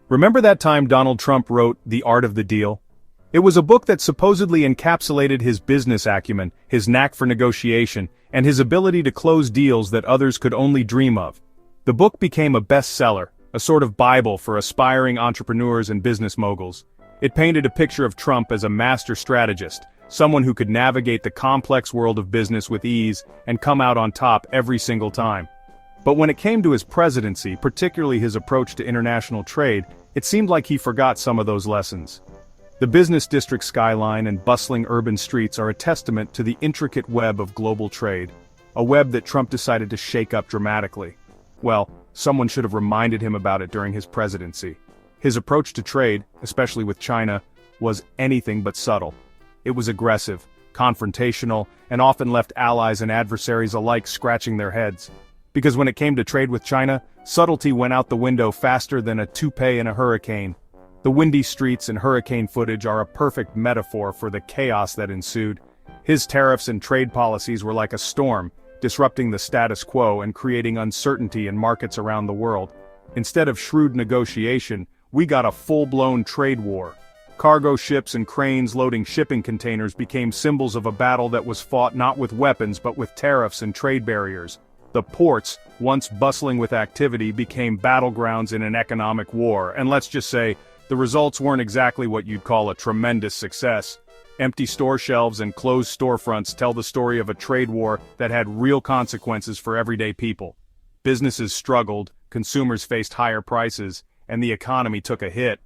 Remember that time Donald Trump wrote The Art of the Deal? It was a book that supposedly encapsulated his business acumen, his knack for negotiation, and his ability to close deals that others could only dream of. The book became a bestseller, a sort of Bible for aspiring entrepreneurs and business moguls. It painted a picture of Trump as a master strategist, someone who could navigate the complex world of business with ease and come out on top every single time. But when it came to his presidency, particularly his approach to international trade, it seemed like he forgot some of those lessons. The business district skyline and bustling urban streets are a testament to the intricate web of global trade, a web that Trump decided to shake up dramatically. Well, someone should have reminded him about it during his presidency. His approach to trade, especially with China, was anything but subtle. It was aggressive, confrontational, and often left allies and adversaries alike scratching their heads. Because when it came to trade with China, subtlety went out the window faster than a toupee in a hurricane. The windy streets and hurricane footage are a perfect metaphor for the chaos that ensued. His tariffs and trade policies were like a storm, disrupting the status quo and creating uncertainty in markets around the world. Instead of shrewd negotiation, we got a full-blown trade war. Cargo ships and cranes loading shipping containers became symbols of a battle that was fought not with weapons but with tariffs and trade barriers. The ports, once bustling with activity, became battlegrounds in an economic war, and let's just say, the results weren't exactly what you'd call a tremendous success. Empty store shelves and closed storefronts tell the story of a trade war that had real consequences for everyday people. Businesses struggled, consumers faced higher prices, and the economy took a hit.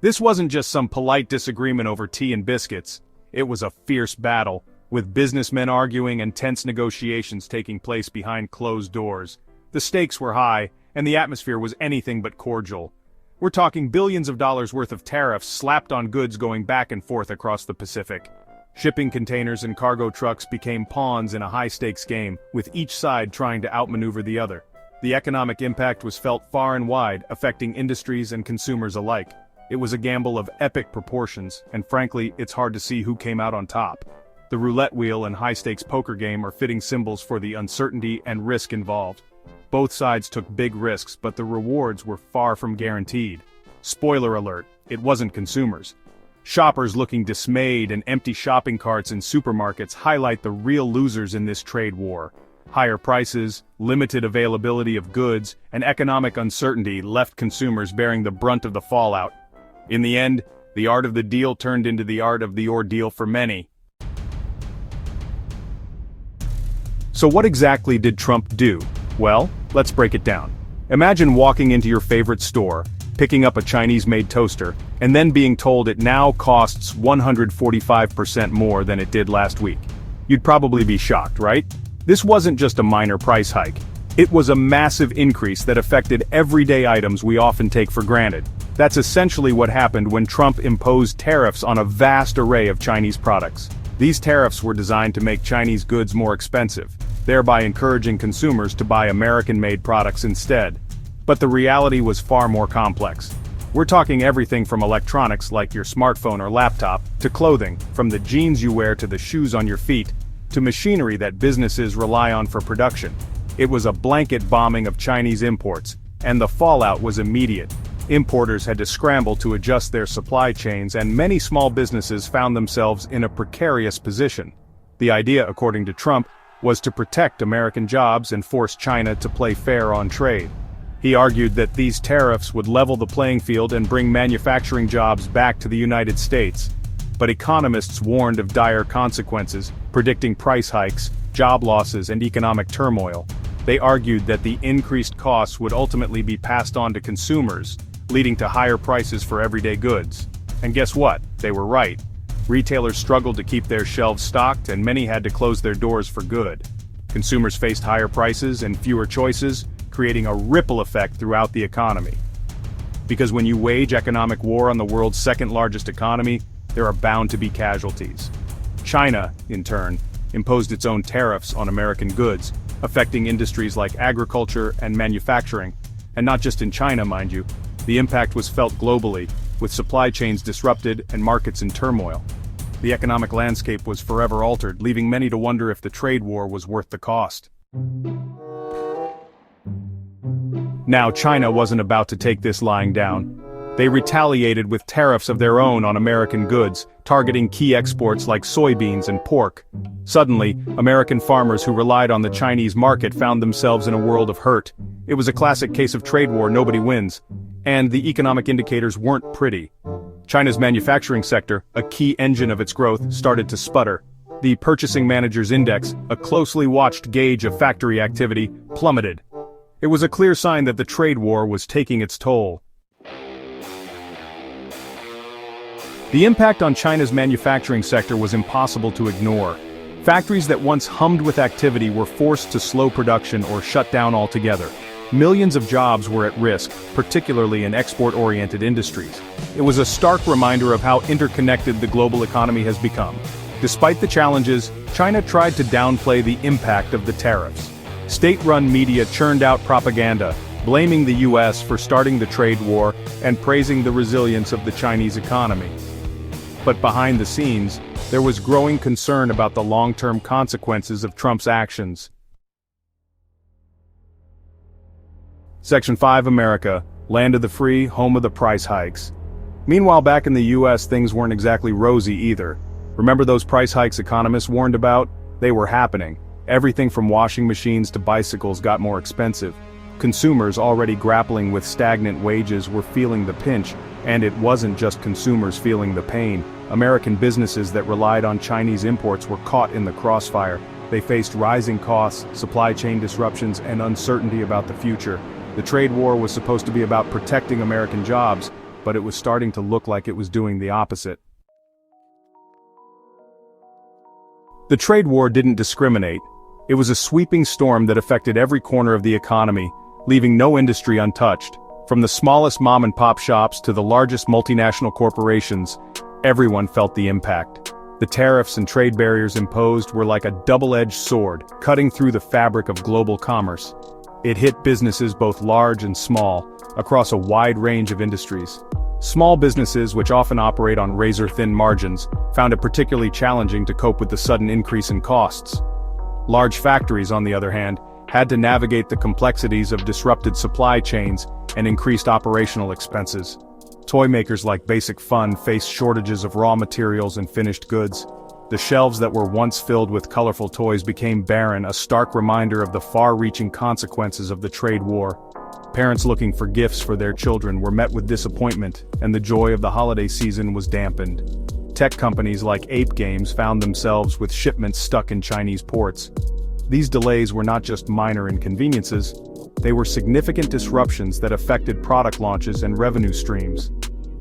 This wasn't just some polite disagreement over tea and biscuits. It was a fierce battle, with businessmen arguing and tense negotiations taking place behind closed doors. The stakes were high, and the atmosphere was anything but cordial. We're talking billions of dollars worth of tariffs slapped on goods going back and forth across the Pacific. Shipping containers and cargo trucks became pawns in a high-stakes game, with each side trying to outmaneuver the other. The economic impact was felt far and wide, affecting industries and consumers alike. It was a gamble of epic proportions, and frankly, it's hard to see who came out on top. The roulette wheel and high-stakes poker game are fitting symbols for the uncertainty and risk involved. Both sides took big risks, but the rewards were far from guaranteed. Spoiler alert, it wasn't consumers. Shoppers looking dismayed and empty shopping carts in supermarkets highlight the real losers in this trade war. Higher prices, limited availability of goods, and economic uncertainty left consumers bearing the brunt of the fallout. In the end, the art of the deal turned into the art of the ordeal for many. So what exactly did Trump do? Well, let's break it down. Imagine walking into your favorite store, picking up a Chinese-made toaster, and then being told it now costs 145% more than it did last week. You'd probably be shocked, right? This wasn't just a minor price hike. It was a massive increase that affected everyday items we often take for granted. That's essentially what happened when Trump imposed tariffs on a vast array of Chinese products. These tariffs were designed to make Chinese goods more expensive, thereby encouraging consumers to buy American-made products instead. But the reality was far more complex. We're talking everything from electronics like your smartphone or laptop, to clothing, from the jeans you wear to the shoes on your feet, to machinery that businesses rely on for production. It was a blanket bombing of Chinese imports, and the fallout was immediate. Importers had to scramble to adjust their supply chains, and many small businesses found themselves in a precarious position. The idea, according to Trump, was to protect American jobs and force China to play fair on trade. He argued that these tariffs would level the playing field and bring manufacturing jobs back to the United States. But economists warned of dire consequences, predicting price hikes, job losses, and economic turmoil. They argued that the increased costs would ultimately be passed on to consumers, leading to higher prices for everyday goods. And guess what? They were right. Retailers struggled to keep their shelves stocked, and many had to close their doors for good. Consumers faced higher prices and fewer choices, creating a ripple effect throughout the economy. Because when you wage economic war on the world's second-largest economy, there are bound to be casualties. China, in turn, imposed its own tariffs on American goods, affecting industries like agriculture and manufacturing. And not just in China, mind you. The impact was felt globally, with supply chains disrupted and markets in turmoil. The economic landscape was forever altered, leaving many to wonder if the trade war was worth the cost. Now, China wasn't about to take this lying down. They retaliated with tariffs of their own on American goods, targeting key exports like soybeans and pork. Suddenly, American farmers who relied on the Chinese market found themselves in a world of hurt. It was a classic case of trade war, nobody wins. And the economic indicators weren't pretty. China's manufacturing sector, a key engine of its growth, started to sputter. The Purchasing Managers' Index, a closely watched gauge of factory activity, plummeted. It was a clear sign that the trade war was taking its toll. The impact on China's manufacturing sector was impossible to ignore. Factories that once hummed with activity were forced to slow production or shut down altogether. Millions of jobs were at risk, particularly in export-oriented industries. It was a stark reminder of how interconnected the global economy has become. Despite the challenges, China tried to downplay the impact of the tariffs. State-run media churned out propaganda, blaming the U.S. for starting the trade war and praising the resilience of the Chinese economy. But behind the scenes, there was growing concern about the long-term consequences of Trump's actions. Section 5 America, land of the free, home of the price hikes. Meanwhile, back in the U.S., things weren't exactly rosy either. Remember those price hikes economists warned about? They were happening. Everything from washing machines to bicycles got more expensive. Consumers already grappling with stagnant wages were feeling the pinch, and it wasn't just consumers feeling the pain. American businesses that relied on Chinese imports were caught in the crossfire. They faced rising costs, supply chain disruptions, and uncertainty about the future. The trade war was supposed to be about protecting American jobs, but it was starting to look like it was doing the opposite. The trade war didn't discriminate. It was a sweeping storm that affected every corner of the economy, leaving no industry untouched. From the smallest mom-and-pop shops to the largest multinational corporations, everyone felt the impact. The tariffs and trade barriers imposed were like a double-edged sword, cutting through the fabric of global commerce. It hit businesses both large and small, across a wide range of industries. Small businesses, which often operate on razor-thin margins, found it particularly challenging to cope with the sudden increase in costs. Large factories, on the other hand, had to navigate the complexities of disrupted supply chains and increased operational expenses. Toy makers like Basic Fun faced shortages of raw materials and finished goods. The shelves that were once filled with colorful toys became barren, a stark reminder of the far-reaching consequences of the trade war. Parents looking for gifts for their children were met with disappointment, and the joy of the holiday season was dampened. Tech companies like Ape Games found themselves with shipments stuck in Chinese ports. These delays were not just minor inconveniences, they were significant disruptions that affected product launches and revenue streams.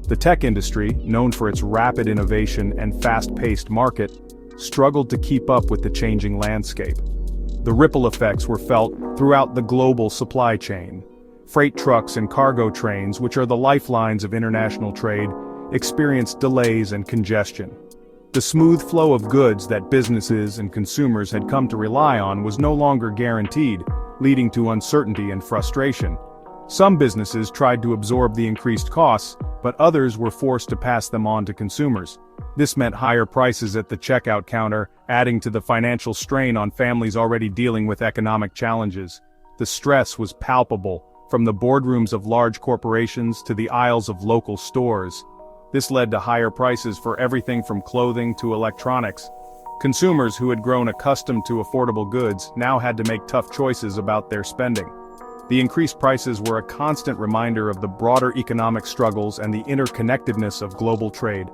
The tech industry, known for its rapid innovation and fast-paced market, struggled to keep up with the changing landscape. The ripple effects were felt throughout the global supply chain. Freight trucks and cargo trains, which are the lifelines of international trade, experienced delays and congestion. The smooth flow of goods that businesses and consumers had come to rely on was no longer guaranteed, leading to uncertainty and frustration. Some businesses tried to absorb the increased costs, but others were forced to pass them on to consumers. This meant higher prices at the checkout counter, adding to the financial strain on families already dealing with economic challenges. The stress was palpable, from the boardrooms of large corporations to the aisles of local stores. This led to higher prices for everything from clothing to electronics. Consumers who had grown accustomed to affordable goods now had to make tough choices about their spending. The increased prices were a constant reminder of the broader economic struggles and the interconnectedness of global trade.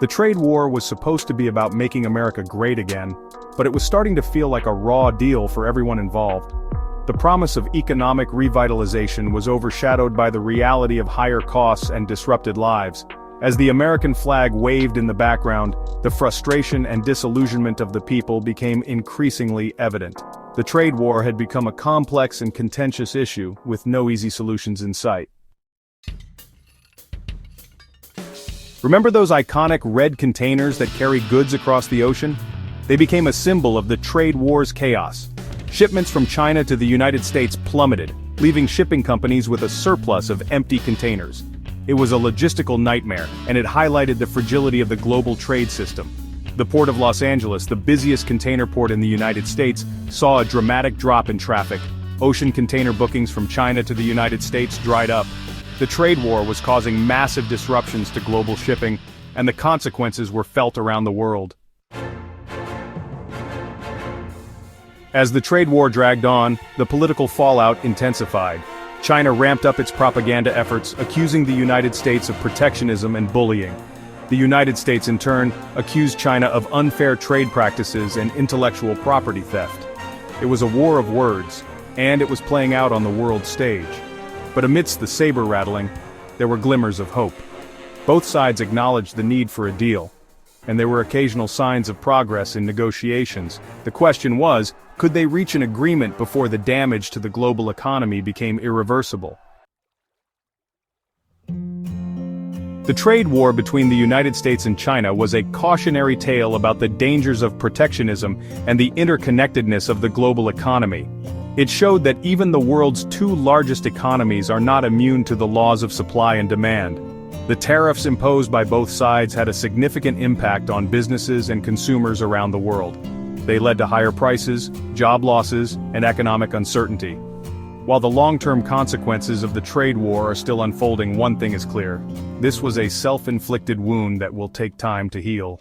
The trade war was supposed to be about making America great again, but it was starting to feel like a raw deal for everyone involved. The promise of economic revitalization was overshadowed by the reality of higher costs and disrupted lives. As the American flag waved in the background, the frustration and disillusionment of the people became increasingly evident. The trade war had become a complex and contentious issue, with no easy solutions in sight. Remember those iconic red containers that carried goods across the ocean? They became a symbol of the trade war's chaos. Shipments from China to the United States plummeted, leaving shipping companies with a surplus of empty containers. It was a logistical nightmare, and it highlighted the fragility of the global trade system. The Port of Los Angeles, the busiest container port in the United States, saw a dramatic drop in traffic. Ocean container bookings from China to the United States dried up. The trade war was causing massive disruptions to global shipping, and the consequences were felt around the world. As the trade war dragged on, the political fallout intensified. China ramped up its propaganda efforts, accusing the United States of protectionism and bullying. The United States, in turn, accused China of unfair trade practices and intellectual property theft. It was a war of words, and it was playing out on the world stage. But amidst the saber-rattling, there were glimmers of hope. Both sides acknowledged the need for a deal, and there were occasional signs of progress in negotiations. The question was, could they reach an agreement before the damage to the global economy became irreversible? The trade war between the United States and China was a cautionary tale about the dangers of protectionism and the interconnectedness of the global economy. It showed that even the world's two largest economies are not immune to the laws of supply and demand. The tariffs imposed by both sides had a significant impact on businesses and consumers around the world. They led to higher prices, job losses, and economic uncertainty. While the long-term consequences of the trade war are still unfolding, one thing is clear: this was a self-inflicted wound that will take time to heal.